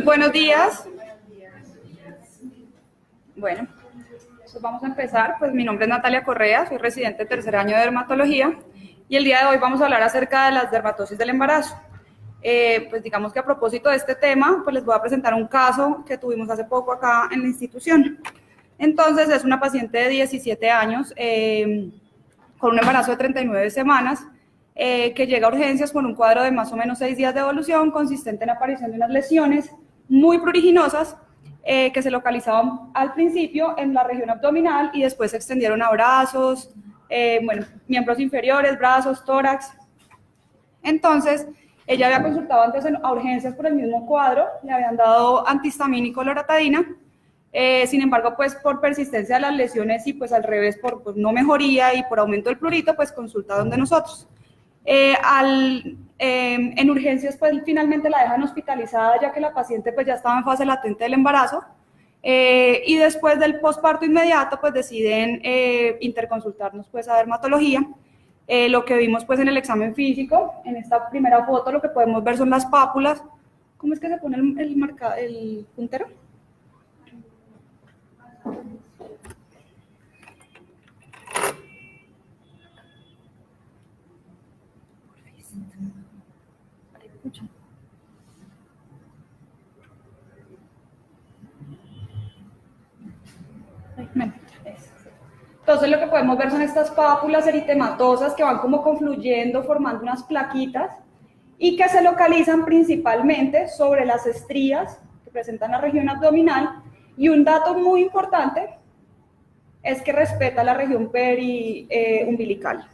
Buenos días. Bueno, pues vamos a empezar. Pues mi nombre es Natalia Correa, soy residente de tercer año de dermatología y el día de hoy vamos a hablar acerca de las dermatosis del embarazo. Pues digamos que a propósito de este tema, pues les voy a presentar un caso que tuvimos hace poco acá en la institución. Entonces es una paciente de 17 años con un embarazo de 39 semanas que llega a urgencias con un cuadro de más o menos 6 días de evolución consistente en aparición de unas lesiones muy pruriginosas que se localizaban al principio en la región abdominal y después se extendieron a brazos, miembros inferiores, brazos, tórax. Entonces, ella había consultado antes a urgencias por el mismo cuadro, le habían dado antihistamínico loratadina, sin embargo, pues por persistencia de las lesiones y pues al revés, por pues, no mejoría y por aumento del prurito, pues consulta donde nosotros. En urgencias, pues finalmente la dejan hospitalizada ya que la paciente pues ya estaba en fase latente del embarazo y después del posparto inmediato pues deciden interconsultarnos pues a dermatología. Lo que vimos pues en el examen físico, en esta primera foto lo que podemos ver son las pápulas. ¿Cómo es que se pone el puntero? Entonces lo que podemos ver son estas pápulas eritematosas que van como confluyendo, formando unas plaquitas y que se localizan principalmente sobre las estrías que presentan la región abdominal. Y un dato muy importante es que respeta la región umbilical.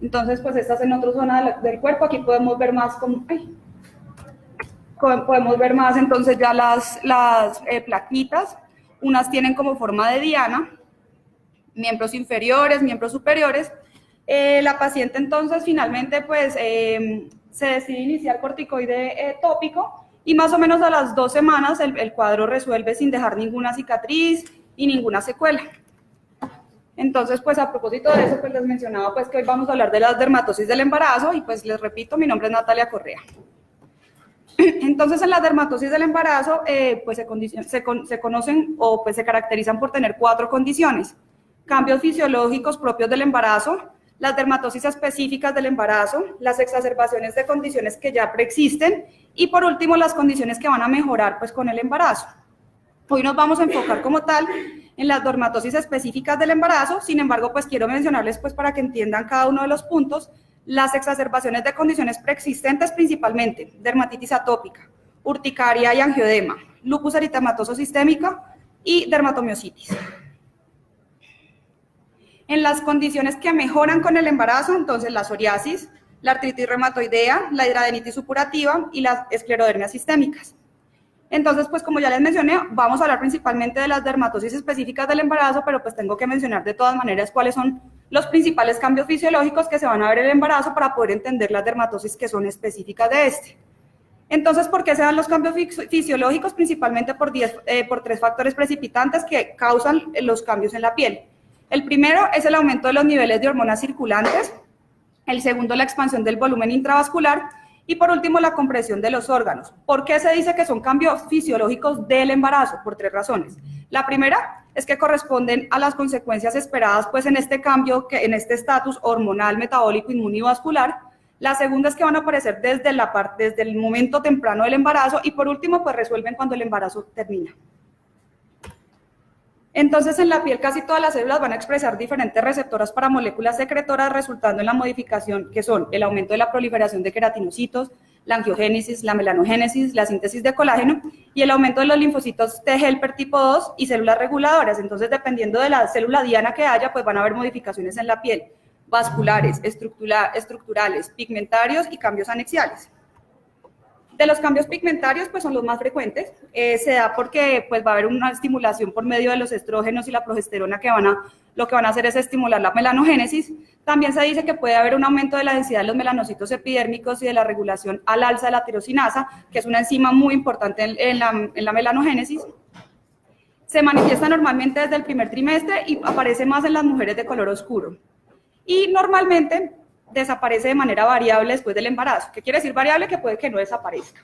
Entonces, pues esta es en otra zona del cuerpo. Aquí podemos ver más podemos ver más entonces ya las plaquitas. Unas tienen como forma de diana, miembros inferiores, miembros superiores. La paciente entonces finalmente pues se decide iniciar corticoide tópico y más o menos a las 2 semanas el cuadro resuelve sin dejar ninguna cicatriz y ninguna secuela. Entonces, pues a propósito de eso, pues les mencionaba pues que hoy vamos a hablar de las dermatosis del embarazo y pues les repito, mi nombre es Natalia Correa. Entonces, en las dermatosis del embarazo, pues se conocen o pues se caracterizan por tener 4 condiciones: cambios fisiológicos propios del embarazo, las dermatosis específicas del embarazo, las exacerbaciones de condiciones que ya preexisten y por último las condiciones que van a mejorar pues con el embarazo. Hoy nos vamos a enfocar como tal en las dermatosis específicas del embarazo, sin embargo pues quiero mencionarles pues para que entiendan cada uno de los puntos las exacerbaciones de condiciones preexistentes, principalmente dermatitis atópica, urticaria y angioedema, lupus eritematoso sistémica y dermatomiositis. En las condiciones que mejoran con el embarazo, entonces la psoriasis, la artritis reumatoidea, la hidradenitis supurativa y las esclerodermias sistémicas. Entonces, pues como ya les mencioné, vamos a hablar principalmente de las dermatosis específicas del embarazo, pero pues tengo que mencionar de todas maneras cuáles son los principales cambios fisiológicos que se van a ver en el embarazo para poder entender las dermatosis que son específicas de este. Entonces, ¿por qué se dan los cambios fisiológicos? Principalmente por 3 factores precipitantes que causan los cambios en la piel. El primero es el aumento de los niveles de hormonas circulantes, el segundo la expansión del volumen intravascular y por último la compresión de los órganos. ¿Por qué se dice que son cambios fisiológicos del embarazo? Por 3 razones. La primera es que corresponden a las consecuencias esperadas pues en este cambio, en este estatus hormonal, metabólico, inmune y vascular. La segunda es que van a aparecer desde el momento temprano del embarazo y por último pues resuelven cuando el embarazo termina. Entonces, en la piel casi todas las células van a expresar diferentes receptoras para moléculas secretoras, resultando en la modificación que son el aumento de la proliferación de queratinocitos, la angiogénesis, la melanogénesis, la síntesis de colágeno y el aumento de los linfocitos T helper tipo 2 y células reguladoras. Entonces, dependiendo de la célula diana que haya, pues van a haber modificaciones en la piel, vasculares, estructurales, pigmentarios y cambios anexiales. De los cambios pigmentarios, pues son los más frecuentes. Se da porque pues, va a haber una estimulación por medio de los estrógenos y la progesterona que lo que van a hacer es estimular la melanogénesis. También se dice que puede haber un aumento de la densidad de los melanocitos epidérmicos y de la regulación al alza de la tirosinasa, que es una enzima muy importante en la melanogénesis. Se manifiesta normalmente desde el primer trimestre y aparece más en las mujeres de color oscuro. Y normalmente desaparece de manera variable después del embarazo. ¿Qué quiere decir variable? Que puede que no desaparezca.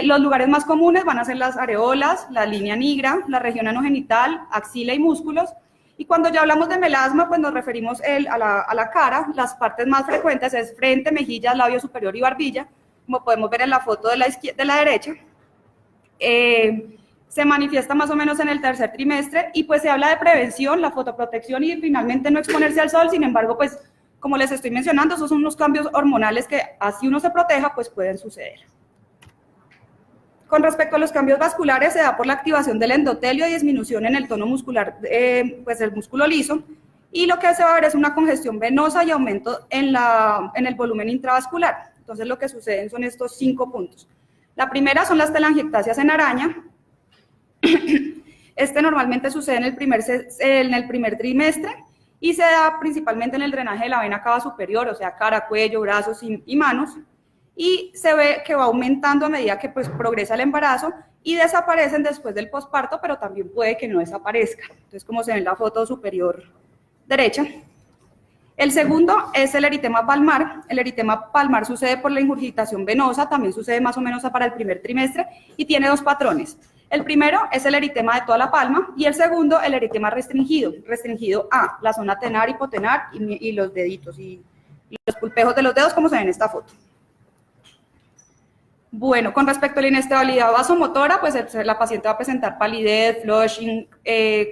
Los lugares más comunes van a ser las areolas, la línea nigra, la región anogenital, axila y músculos. Y cuando ya hablamos de melasma, pues nos referimos a la cara. Las partes más frecuentes es frente, mejillas, labio superior y barbilla, como podemos ver en la foto de la derecha. Se manifiesta más o menos en el tercer trimestre y pues se habla de prevención, la fotoprotección y finalmente no exponerse al sol. Sin embargo, pues como les estoy mencionando, esos son unos cambios hormonales que así uno se proteja, pues pueden suceder. Con respecto a los cambios vasculares, se da por la activación del endotelio y disminución en el tono muscular, pues del músculo liso, y lo que se va a ver es una congestión venosa y aumento en el volumen intravascular. Entonces lo que suceden son estos 5 puntos. La primera son las telangiectasias en araña. Normalmente sucede en el primer trimestre, y se da principalmente en el drenaje de la vena cava superior, o sea, cara, cuello, brazos y manos, y se ve que va aumentando a medida que pues, progresa el embarazo y desaparecen después del posparto, pero también puede que no desaparezcan. Entonces, como se ve en la foto superior derecha. El segundo es el eritema palmar. El eritema palmar sucede por la ingurgitación venosa, también sucede más o menos para el primer trimestre y tiene 2 patrones. El primero es el eritema de toda la palma y el segundo el eritema restringido a la zona tenar, hipotenar y los deditos y los pulpejos de los dedos, como se ve en esta foto. Bueno, con respecto a la inestabilidad vasomotora, pues la paciente va a presentar palidez, flushing,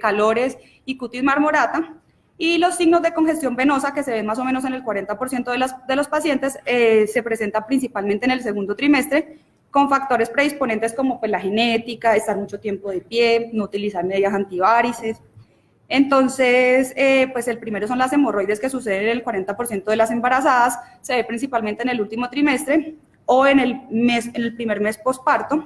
calores y cutis marmorata. Y los signos de congestión venosa, que se ven más o menos en el 40% de los pacientes, se presentan principalmente en el segundo trimestre, con factores predisponentes como pues, la genética, estar mucho tiempo de pie, no utilizar medias antivarices. Entonces, pues el primero son las hemorroides que suceden en el 40% de las embarazadas, se ve principalmente en el último trimestre o en el primer mes posparto.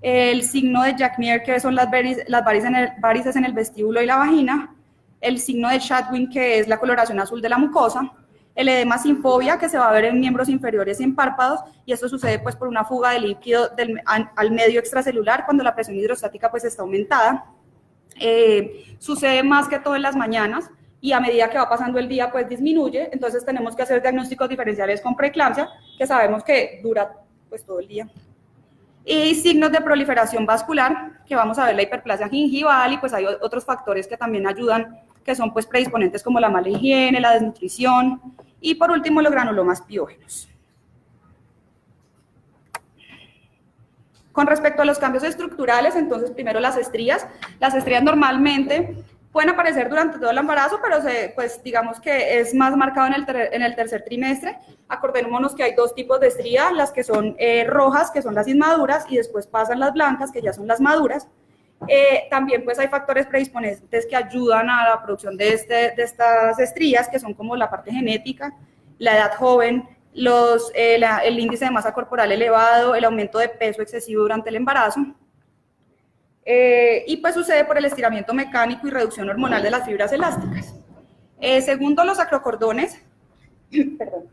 El signo de Jacquier, que son las varices en el vestíbulo y la vagina. El signo de Chatwin, que es la coloración azul de la mucosa. El edema sinfobia, que se va a ver en miembros inferiores y en párpados, y esto sucede pues por una fuga de líquido al medio extracelular cuando la presión hidrostática pues está aumentada. Sucede más que todo en las mañanas y a medida que va pasando el día pues disminuye, entonces tenemos que hacer diagnósticos diferenciales con preeclampsia, que sabemos que dura pues todo el día. Y signos de proliferación vascular, que vamos a ver la hiperplasia gingival y pues hay otros factores que también ayudan, que son pues predisponentes como la mala higiene, la desnutrición y por último los granulomas piógenos. Con respecto a los cambios estructurales, entonces primero las estrías normalmente pueden aparecer durante todo el embarazo, pero pues digamos que es más marcado en el tercer trimestre. Acordémonos que hay 2 tipos de estrías, las que son rojas, que son las inmaduras, y después pasan las blancas, que ya son las maduras. También pues hay factores predisponentes que ayudan a la producción de estas estrías, que son como la parte genética, la edad joven, el índice de masa corporal elevado, el aumento de peso excesivo durante el embarazo. Y pues sucede por el estiramiento mecánico y reducción hormonal de las fibras elásticas. Segundo, los acrocordones, perdón.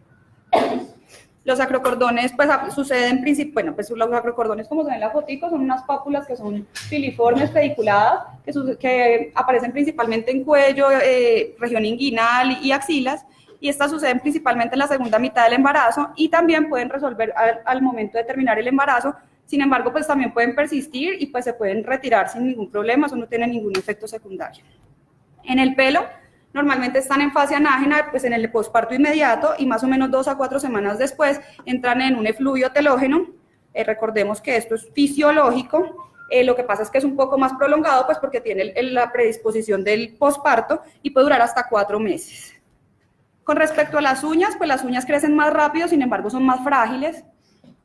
Los acrocordones pues suceden, bueno, pues los acrocordones como se ven en la fotico son unas pápulas que son filiformes, pediculadas, que aparecen principalmente en cuello, región inguinal y axilas, y estas suceden principalmente en la segunda mitad del embarazo y también pueden resolver al momento de terminar el embarazo. Sin embargo, pues también pueden persistir y pues se pueden retirar sin ningún problema, eso no tiene ningún efecto secundario. En el pelo, normalmente están en fase anágena, pues en el posparto inmediato y más o menos 2 a 4 semanas después entran en un efluvio telógeno. Recordemos que esto es fisiológico, lo que pasa es que es un poco más prolongado pues porque tiene la predisposición del posparto y puede durar hasta 4 meses. Con respecto a las uñas, pues las uñas crecen más rápido, sin embargo son más frágiles.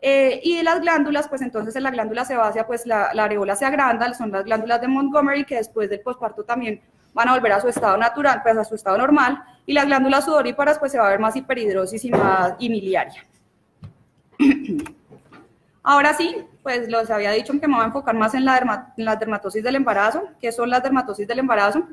Y de las glándulas, pues entonces en la glándula sebácea, pues la areola se agranda, son las glándulas de Montgomery, que después del posparto también van a volver a su estado natural, pues a su estado normal, y las glándulas sudoríparas, pues se va a ver más hiperhidrosis y miliaria. Ahora sí, pues los había dicho que me voy a enfocar más en la dermatosis del embarazo. ¿Qué son las dermatosis del embarazo?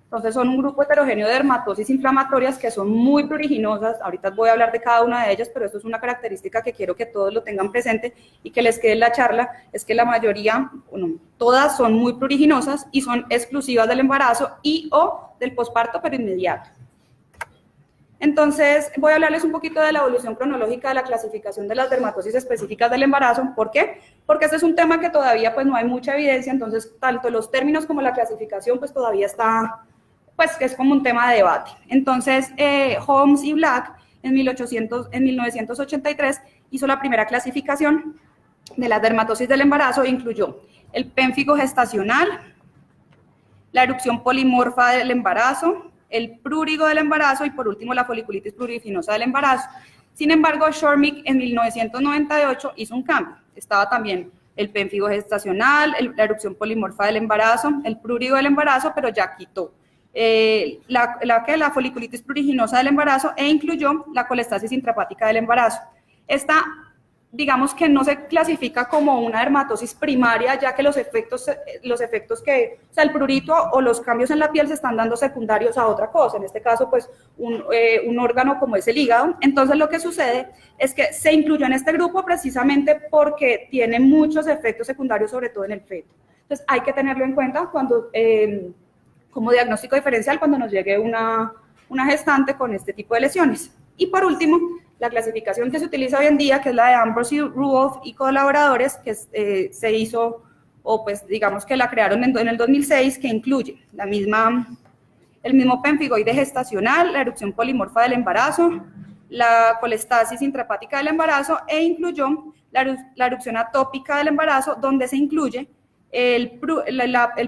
Entonces son un grupo heterogéneo de dermatosis inflamatorias que son muy pruriginosas. Ahorita voy a hablar de cada una de ellas, pero esto es una característica que quiero que todos lo tengan presente y que les quede en la charla, es que la mayoría, bueno, todas son muy pruriginosas y son exclusivas del embarazo y o del posparto, pero inmediato. Entonces, voy a hablarles un poquito de la evolución cronológica de la clasificación de las dermatosis específicas del embarazo. ¿Por qué? Porque este es un tema que todavía pues no hay mucha evidencia, entonces tanto los términos como la clasificación pues todavía está, pues que es como un tema de debate. Entonces, Holmes y Black en 1983 hizo la primera clasificación de las dermatosis del embarazo e incluyó el pénfigo gestacional, la erupción polimorfa del embarazo, el prurigo del embarazo y por último la foliculitis pruriginosa del embarazo. Sin embargo, Shormick en 1998 hizo un cambio. Estaba también el pénfigo gestacional, la erupción polimorfa del embarazo, el prurigo del embarazo, pero ya quitó la foliculitis pruriginosa del embarazo e incluyó la colestasis intrahepática del embarazo. Esta, digamos que no se clasifica como una dermatosis primaria, ya que los efectos que, o sea, el prurito o los cambios en la piel se están dando secundarios a otra cosa, en este caso, pues, un órgano como es el hígado. Entonces, lo que sucede es que se incluyó en este grupo precisamente porque tiene muchos efectos secundarios, sobre todo en el feto. Entonces, hay que tenerlo en cuenta cuando, como diagnóstico diferencial, cuando nos llegue una gestante con este tipo de lesiones. Y por último, la clasificación que se utiliza hoy en día, que es la de Ambrose, Ruoff y colaboradores, que se hizo, o pues digamos que la crearon en el 2006, que incluye el mismo pénfigoide gestacional, la erupción polimorfa del embarazo, la colestasis intrahepática del embarazo e incluyó la erupción atópica del embarazo, donde se incluye el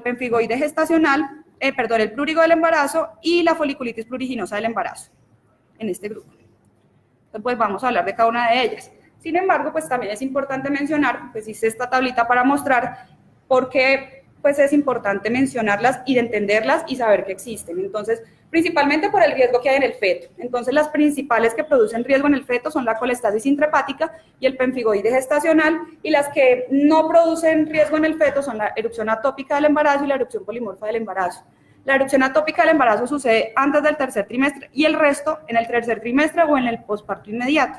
pénfigoide gestacional, el prurigo del embarazo y la foliculitis pruriginosa del embarazo en este grupo. Pues vamos a hablar de cada una de ellas. Sin embargo, pues también es importante mencionar, pues hice esta tablita para mostrar por qué pues es importante mencionarlas y de entenderlas y saber que existen. Entonces, principalmente por el riesgo que hay en el feto. Entonces, las principales que producen riesgo en el feto son la colestasis intrahepática y el pénfigoide gestacional, y las que no producen riesgo en el feto son la erupción atópica del embarazo y la erupción polimorfa del embarazo. La erupción atópica del embarazo sucede antes del tercer trimestre y el resto en el tercer trimestre o en el posparto inmediato.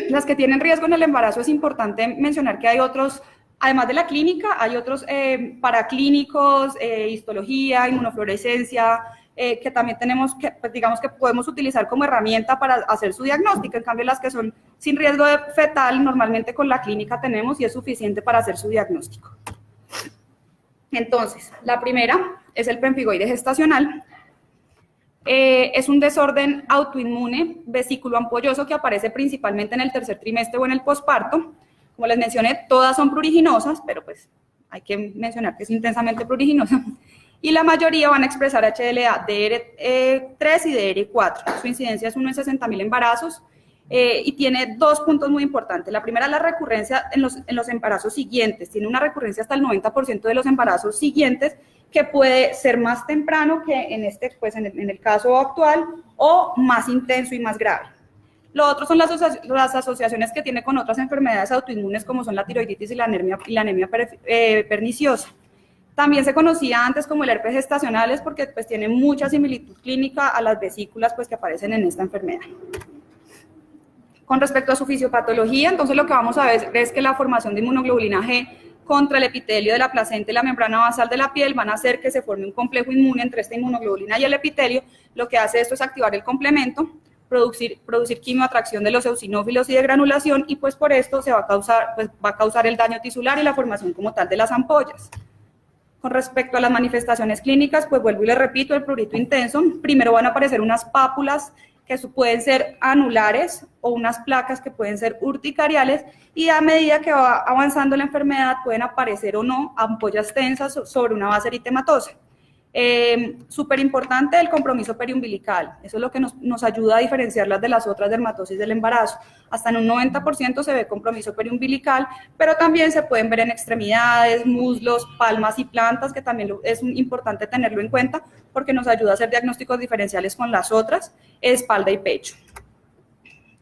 Las que tienen riesgo en el embarazo es importante mencionar que hay otros, además de la clínica, hay otros paraclínicos, histología, inmunofluorescencia, que también tenemos que, pues digamos que podemos utilizar como herramienta para hacer su diagnóstico. En cambio, las que son sin riesgo de fetal, normalmente con la clínica tenemos y es suficiente para hacer su diagnóstico. Entonces, la primera es el pénfigoide gestacional. Es un desorden autoinmune vesículo ampolloso que aparece principalmente en el tercer trimestre o en el posparto. Como les mencioné, todas son pruriginosas, pero pues hay que mencionar que es intensamente pruriginosa. Y la mayoría van a expresar HLA DR3 y DR4. Su incidencia es 1 en 60.000 embarazos. Y tiene dos puntos muy importantes. La primera es la recurrencia en los embarazos siguientes. Tiene una recurrencia hasta el 90% de los embarazos siguientes, que puede ser más temprano que en el caso actual, o más intenso y más grave. Lo otro son las asociaciones que tiene con otras enfermedades autoinmunes, como son la tiroiditis y la anemia perniciosa. También se conocía antes como el herpes gestacional, porque pues tiene mucha similitud clínica a las vesículas pues que aparecen en esta enfermedad. Con respecto a su fisiopatología, entonces lo que vamos a ver es que la formación de inmunoglobulina G contra el epitelio de la placenta y la membrana basal de la piel van a hacer que se forme un complejo inmune entre esta inmunoglobulina y el epitelio. Lo que hace esto es activar el complemento, producir quimioatracción de los eosinófilos y de granulación, y pues por esto va a causar el daño tisular y la formación como tal de las ampollas. Con respecto a las manifestaciones clínicas, pues vuelvo y les repito, el prurito intenso, primero van a aparecer unas pápulas que pueden ser anulares o unas placas que pueden ser urticariales, y a medida que va avanzando la enfermedad pueden aparecer o no ampollas tensas sobre una base eritematosa. Súper importante el compromiso periumbilical, eso es lo que nos ayuda a diferenciarlas de las otras dermatosis del embarazo. Hasta en un 90% se ve compromiso periumbilical, pero también se pueden ver en extremidades, muslos, palmas y plantas, que también es importante tenerlo en cuenta porque nos ayuda a hacer diagnósticos diferenciales con las otras, espalda y pecho.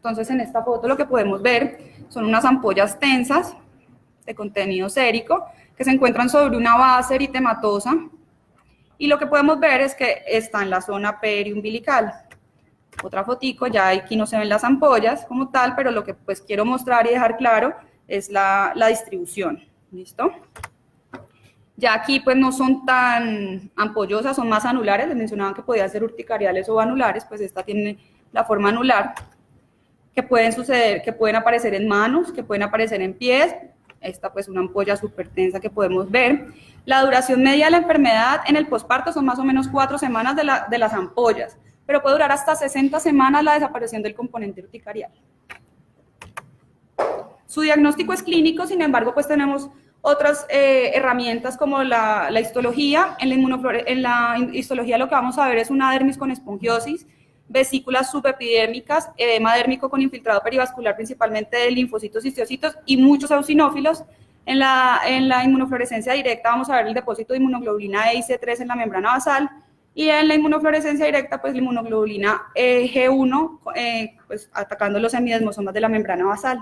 Entonces, en esta foto lo que podemos ver son unas ampollas tensas de contenido sérico que se encuentran sobre una base eritematosa y lo que podemos ver es que está en la zona periumbilical. Otra fotico, ya aquí no se ven las ampollas como tal, pero lo que pues quiero mostrar y dejar claro es la distribución, ¿listo? Ya aquí pues no son tan ampollosas, son más anulares, les mencionaban que podían ser urticariales o anulares, pues esta tiene la forma anular, que pueden suceder, que pueden aparecer en manos, que pueden aparecer en pies, esta pues una ampolla súper tensa que podemos ver. La duración media de la enfermedad en el posparto son más o menos 4 semanas de las ampollas, pero puede durar hasta 60 semanas la desaparición del componente urticarial. Su diagnóstico es clínico, sin embargo, pues tenemos otras herramientas como la histología. En la histología lo que vamos a ver es una dermis con esponjiosis, vesículas subepidérmicas, edema dérmico con infiltrado perivascular, principalmente de linfocitos y histocitos, y muchos eosinófilos. En la inmunofluorescencia directa vamos a ver el depósito de inmunoglobulina E y C3 en la membrana basal, y en la inmunofluorescencia directa, pues la inmunoglobulina G1, pues atacando los semidesmosomas de la membrana basal.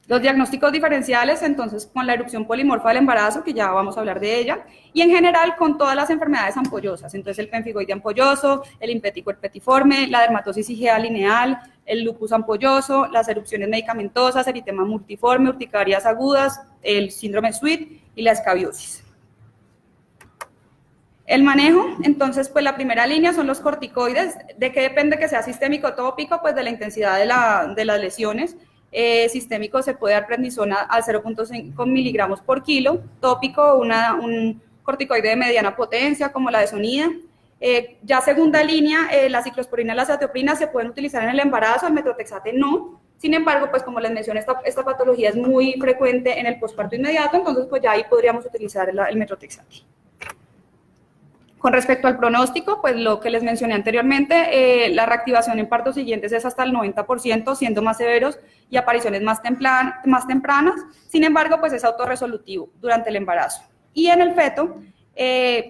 Los diagnósticos diferenciales, entonces, con la erupción polimorfa del embarazo, que ya vamos a hablar de ella, y en general con todas las enfermedades ampollosas, entonces el pemfigoide ampolloso, el impético herpetiforme, la dermatosis IgA lineal, el lupus ampolloso, las erupciones medicamentosas, eritema multiforme, urticarias agudas, el síndrome Sweet y la escabiosis. El manejo, entonces, pues la primera línea son los corticoides. ¿De qué depende que sea sistémico o tópico? Pues de la intensidad de las lesiones. Sistémico se puede dar prednisona al 0.5 miligramos por kilo, tópico un corticoide de mediana potencia como la desonida. Ya segunda línea, la ciclosporina y la azatioprina se pueden utilizar en el embarazo, el metrotexate no. Sin embargo, pues como les mencioné, esta patología es muy frecuente en el posparto inmediato, entonces pues ya ahí podríamos utilizar el metrotexate. Con respecto al pronóstico, pues lo que les mencioné anteriormente, la reactivación en partos siguientes es hasta el 90%, siendo más severos y apariciones más tempranas. Sin embargo, pues es autorresolutivo durante el embarazo. Y en el feto,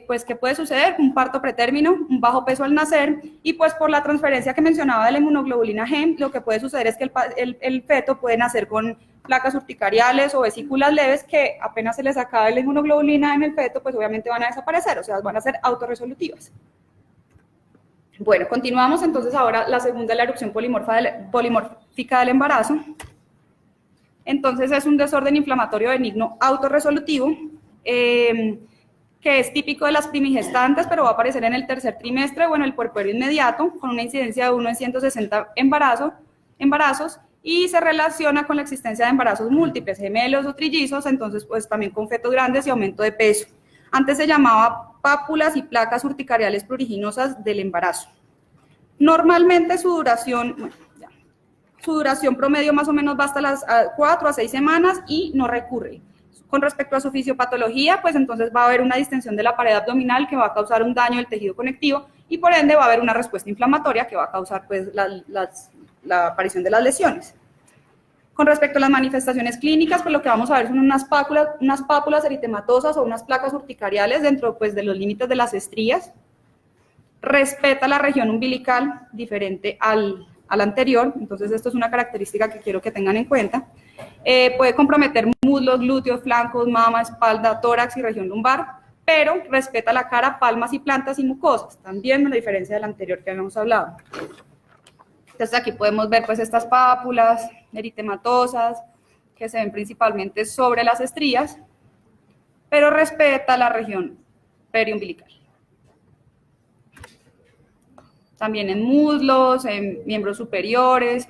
pues ¿qué puede suceder? Un parto pretérmino, un bajo peso al nacer, y pues por la transferencia que mencionaba de la inmunoglobulina G, lo que puede suceder es que el feto puede nacer con placas urticariales o vesículas leves que apenas se les acabe la inmunoglobulina en el feto, pues obviamente van a desaparecer, o sea, van a ser autorresolutivas. Bueno, continuamos entonces ahora la segunda, la erupción polimórfica del embarazo. Entonces es un desorden inflamatorio benigno autorresolutivo, que es típico de las primigestantes, pero va a aparecer en el tercer trimestre o en el puerperio inmediato, con una incidencia de 1 en 160 embarazos, y se relaciona con la existencia de embarazos múltiples, gemelos o trillizos, entonces pues también con fetos grandes y aumento de peso. Antes se llamaba pápulas y placas urticariales pruriginosas del embarazo. Normalmente su duración promedio más o menos va hasta las 4 a 6 semanas y no recurre. Con respecto a su fisiopatología, pues entonces va a haber una distensión de la pared abdominal que va a causar un daño del tejido conectivo y por ende va a haber una respuesta inflamatoria que va a causar pues la aparición de las lesiones. Con respecto a las manifestaciones clínicas, pues lo que vamos a ver son unas pápulas eritematosas o unas placas urticariales dentro pues de los límites de las estrías. Respeta la región umbilical diferente al anterior, entonces esto es una característica que quiero que tengan en cuenta. Puede comprometer muslos, glúteos, flancos, mama, espalda, tórax y región lumbar, pero respeta la cara, palmas y plantas y mucosas, también una diferencia del anterior que habíamos hablado. Entonces aquí podemos ver pues estas pápulas eritematosas que se ven principalmente sobre las estrías, pero respeta la región periumbilical. También en muslos, en miembros superiores.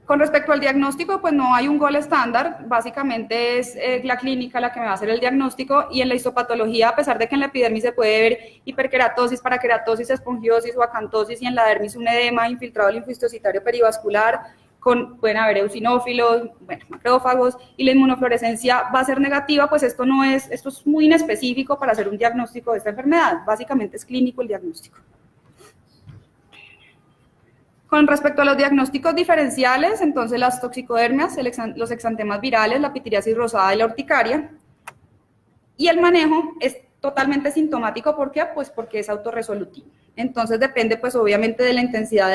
Con respecto al diagnóstico, pues no hay un gol estándar, básicamente es la clínica la que me va a hacer el diagnóstico, y en la histopatología, a pesar de que en la epidermis se puede ver hiperkeratosis, parakeratosis, esponjiosis o acantosis, y en la dermis un edema infiltrado linfohistocitario perivascular, pueden haber eosinófilos, bueno, macrófagos, y la inmunofluorescencia va a ser negativa, pues esto es muy inespecífico para hacer un diagnóstico de esta enfermedad, básicamente es clínico el diagnóstico. Con respecto a los diagnósticos diferenciales, entonces las toxicodermias, los exantemas virales, la pitiriasis rosada y la urticaria. Y el manejo es totalmente sintomático, ¿por qué? Pues porque es autorresolutivo. Entonces depende pues obviamente de la intensidad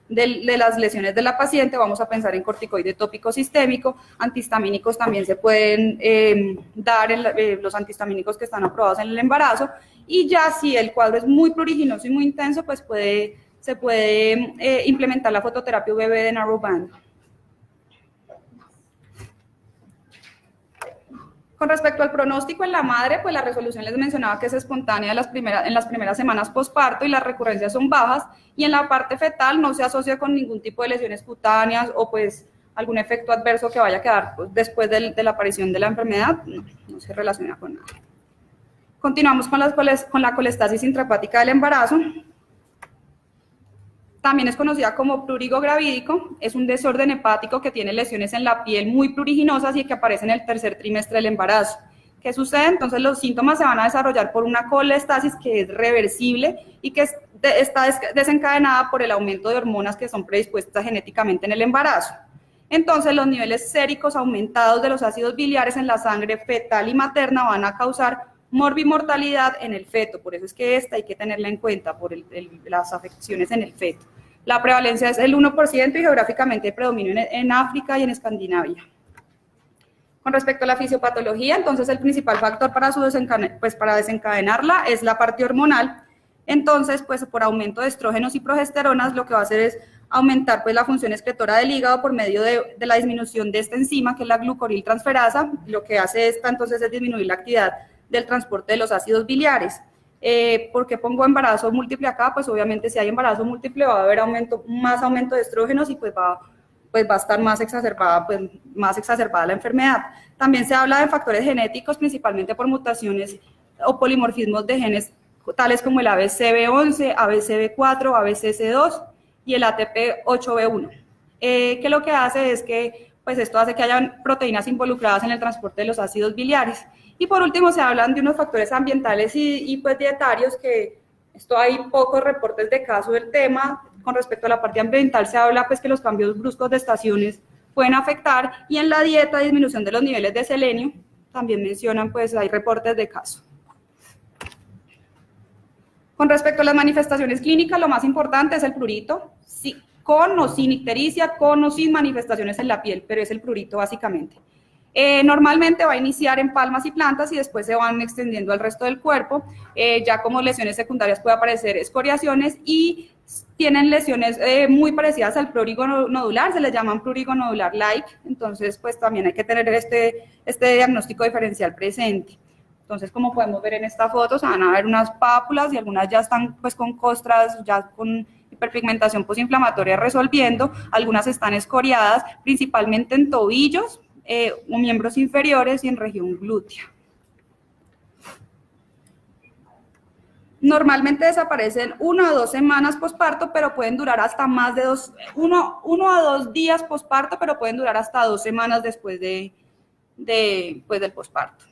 de las lesiones de la paciente. Vamos a pensar en corticoide tópico sistémico, antihistamínicos también se pueden dar, los antihistamínicos que están aprobados en el embarazo, y ya si el cuadro es muy pruriginoso y muy intenso, pues se puede implementar la fototerapia UVB de narrowband. Con respecto al pronóstico en la madre, pues la resolución les mencionaba que es espontánea en las primeras semanas posparto y las recurrencias son bajas, y en la parte fetal no se asocia con ningún tipo de lesiones cutáneas o pues algún efecto adverso que vaya a quedar pues, después de la aparición de la enfermedad, no se relaciona con nada. Continuamos con la colestasis intrahepática del embarazo. También es conocida como prurigo gravídico, es un desorden hepático que tiene lesiones en la piel muy pruriginosas y que aparece en el tercer trimestre del embarazo. ¿Qué sucede? Entonces los síntomas se van a desarrollar por una colestasis que es reversible y que está desencadenada por el aumento de hormonas que son predispuestas genéticamente en el embarazo. Entonces los niveles séricos aumentados de los ácidos biliares en la sangre fetal y materna van a causar morbimortalidad en el feto, por eso es que esta hay que tenerla en cuenta por las afecciones en el feto. La prevalencia es el 1% y geográficamente predominio en África y en Escandinavia. Con respecto a la fisiopatología, entonces el principal factor para desencadenarla es la parte hormonal. Entonces, pues por aumento de estrógenos y progesteronas, lo que va a hacer es aumentar pues la función excretora del hígado por medio de la disminución de esta enzima, que es la glucoriltransferasa. Lo que hace esta entonces es disminuir la actividad del transporte de los ácidos biliares. ¿Por qué pongo embarazo múltiple acá? Pues obviamente si hay embarazo múltiple va a haber más aumento de estrógenos y pues va a estar más exacerbada la enfermedad. También se habla de factores genéticos, principalmente por mutaciones o polimorfismos de genes tales como el ABCB11, ABCB4, ABCC2 y el ATP8B1, que lo que hace es que pues esto hace que haya proteínas involucradas en el transporte de los ácidos biliares. Y por último se hablan de unos factores ambientales y pues dietarios, que esto hay pocos reportes de caso del tema. Con respecto a la parte ambiental se habla pues que los cambios bruscos de estaciones pueden afectar, y en la dieta disminución de los niveles de selenio, también mencionan pues hay reportes de caso. Con respecto a las manifestaciones clínicas, lo más importante es el prurito, sí, con o sin ictericia, con o sin manifestaciones en la piel, pero es el prurito básicamente. Normalmente va a iniciar en palmas y plantas y después se van extendiendo al resto del cuerpo. Ya como lesiones secundarias puede aparecer escoriaciones y tienen lesiones muy parecidas al prurigo nodular, se les llaman prurigo nodular-like, entonces pues también hay que tener este diagnóstico diferencial presente. Entonces, como podemos ver en esta foto, se van a ver unas pápulas y algunas ya están pues con costras, ya con hiperpigmentación posinflamatoria resolviendo, algunas están escoriadas, principalmente en tobillos, miembros inferiores y en región glútea. Normalmente desaparecen 1 a 2 semanas posparto, pero pueden durar hasta más de 1 a 2 días posparto, pero pueden durar hasta 2 semanas después del posparto.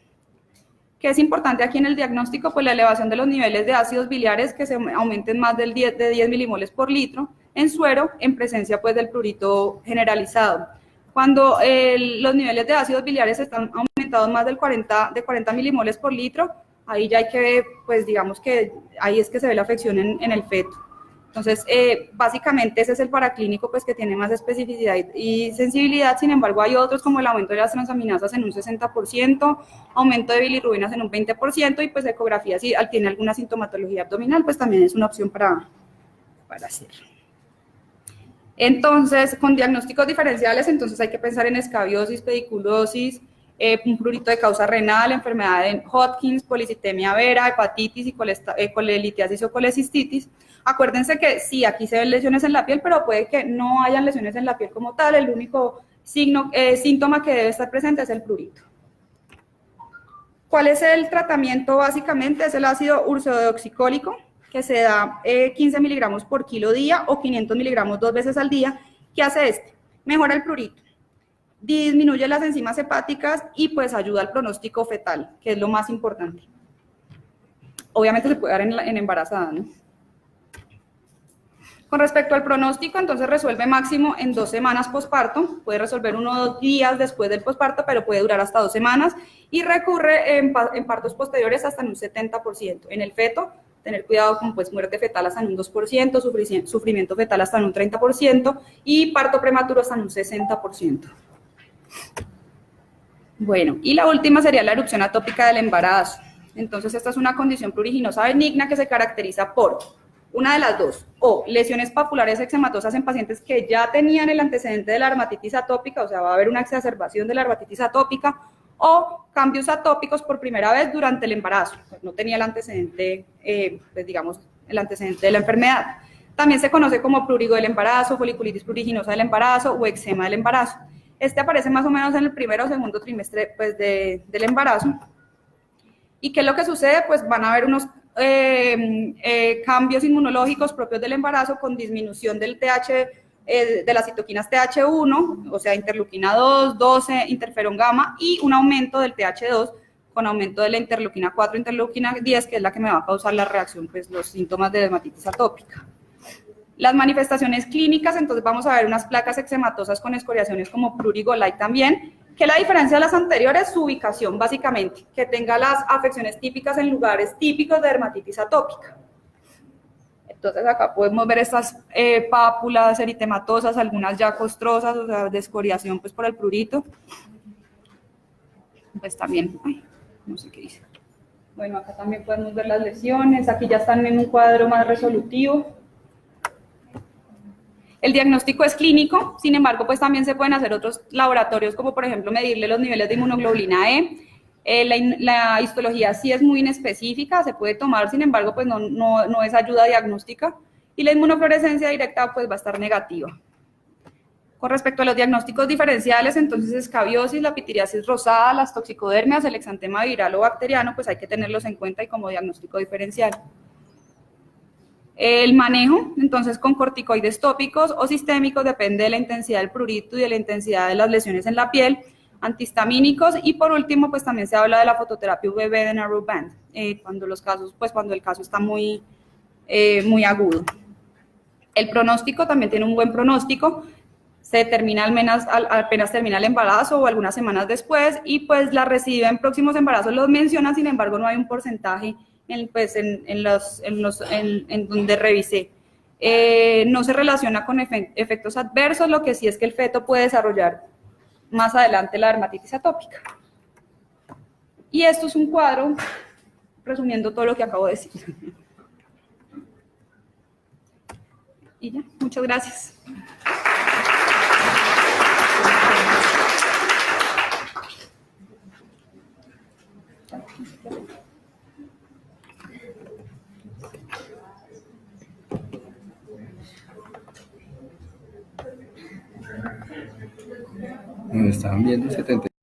¿Qué es importante aquí en el diagnóstico? Pues la elevación de los niveles de ácidos biliares, que se aumenten más de 10 milimoles por litro en suero, en presencia pues del prurito generalizado. Cuando los niveles de ácidos biliares están aumentados más de 40 milimoles por litro, ahí ya hay que, pues digamos que ahí es que se ve la afección en el feto. Entonces, básicamente ese es el paraclínico pues que tiene más especificidad y sensibilidad. Sin embargo, hay otros como el aumento de las transaminasas en un 60%, aumento de bilirrubinas en un 20%, y pues ecografía, si tiene alguna sintomatología abdominal, pues también es una opción para hacer. Entonces, con diagnósticos diferenciales, entonces hay que pensar en escabiosis, pediculosis, un prurito de causa renal, enfermedad de Hodgkin, policitemia vera, hepatitis y colelitiasis o colecistitis. Acuérdense que sí, aquí se ven lesiones en la piel, pero puede que no hayan lesiones en la piel como tal. El único síntoma que debe estar presente es el prurito. ¿Cuál es el tratamiento? Básicamente es el ácido ursodeoxicólico, que se da 15 miligramos por kilo día o 500 miligramos 2 veces al día. ¿Qué hace este? Mejora el prurito, disminuye las enzimas hepáticas y pues ayuda al pronóstico fetal, que es lo más importante. Obviamente se puede dar en embarazada, ¿no? Con respecto al pronóstico, entonces resuelve máximo en 2 semanas posparto, puede resolver 1 o 2 días después del posparto, pero puede durar hasta 2 semanas, y recurre en partos posteriores hasta en un 70%. En el feto tener cuidado con pues, muerte fetal hasta en un 2%, sufrimiento fetal hasta en un 30% y parto prematuro hasta en un 60%. Bueno, y la última sería la erupción atópica del embarazo. Entonces, esta es una condición pruriginosa benigna que se caracteriza por una de las dos, o lesiones papulares eczematosas en pacientes que ya tenían el antecedente de la dermatitis atópica, o sea, va a haber una exacerbación de la dermatitis atópica, o cambios atópicos por primera vez durante el embarazo, pues no tenía el antecedente, pues digamos, el antecedente de la enfermedad. También se conoce como prurigo del embarazo, foliculitis pruriginosa del embarazo o eczema del embarazo. Este aparece más o menos en el primero o segundo trimestre pues, del embarazo. ¿Y qué es lo que sucede? Pues van a haber unos cambios inmunológicos propios del embarazo con disminución del de las citoquinas TH1, o sea, interleuquina 2, 12, interferón gamma, y un aumento del TH2 con aumento de la interleuquina 4, interleuquina 10, que es la que me va a causar la reacción, pues los síntomas de dermatitis atópica. Las manifestaciones clínicas, entonces vamos a ver unas placas eczematosas con escoriaciones como prurigo light también, que la diferencia de las anteriores, su ubicación básicamente, que tenga las afecciones típicas en lugares típicos de dermatitis atópica. Entonces acá podemos ver estas pápulas eritematosas, algunas ya costrosas, o sea, de escoriación pues por el prurito. Pues también, ay, no sé qué dice. Bueno, acá también podemos ver las lesiones, aquí ya están en un cuadro más resolutivo. El diagnóstico es clínico, sin embargo, pues también se pueden hacer otros laboratorios, como por ejemplo medirle los niveles de inmunoglobulina E. La histología sí es muy inespecífica, se puede tomar, sin embargo, pues no es ayuda diagnóstica. Y la inmunofluorescencia directa pues va a estar negativa. Con respecto a los diagnósticos diferenciales, entonces escabiosis, la pitiriasis rosada, las toxicodermias, el exantema viral o bacteriano, pues hay que tenerlos en cuenta y como diagnóstico diferencial. El manejo, entonces, con corticoides tópicos o sistémicos, depende de la intensidad del prurito y de la intensidad de las lesiones en la piel, antihistamínicos, y por último, pues también se habla de la fototerapia UVB de narrowband, cuando el caso está muy agudo. El pronóstico también tiene un buen pronóstico, se determina apenas termina el embarazo o algunas semanas después, y pues la recidiva en próximos embarazos los mencionan, sin embargo, no hay un porcentaje en donde revisé. No se relaciona con efectos adversos, lo que sí es que el feto puede desarrollar más adelante la dermatitis atópica. Y esto es un cuadro resumiendo todo lo que acabo de decir. Y ya, muchas gracias. Estaban viendo 70.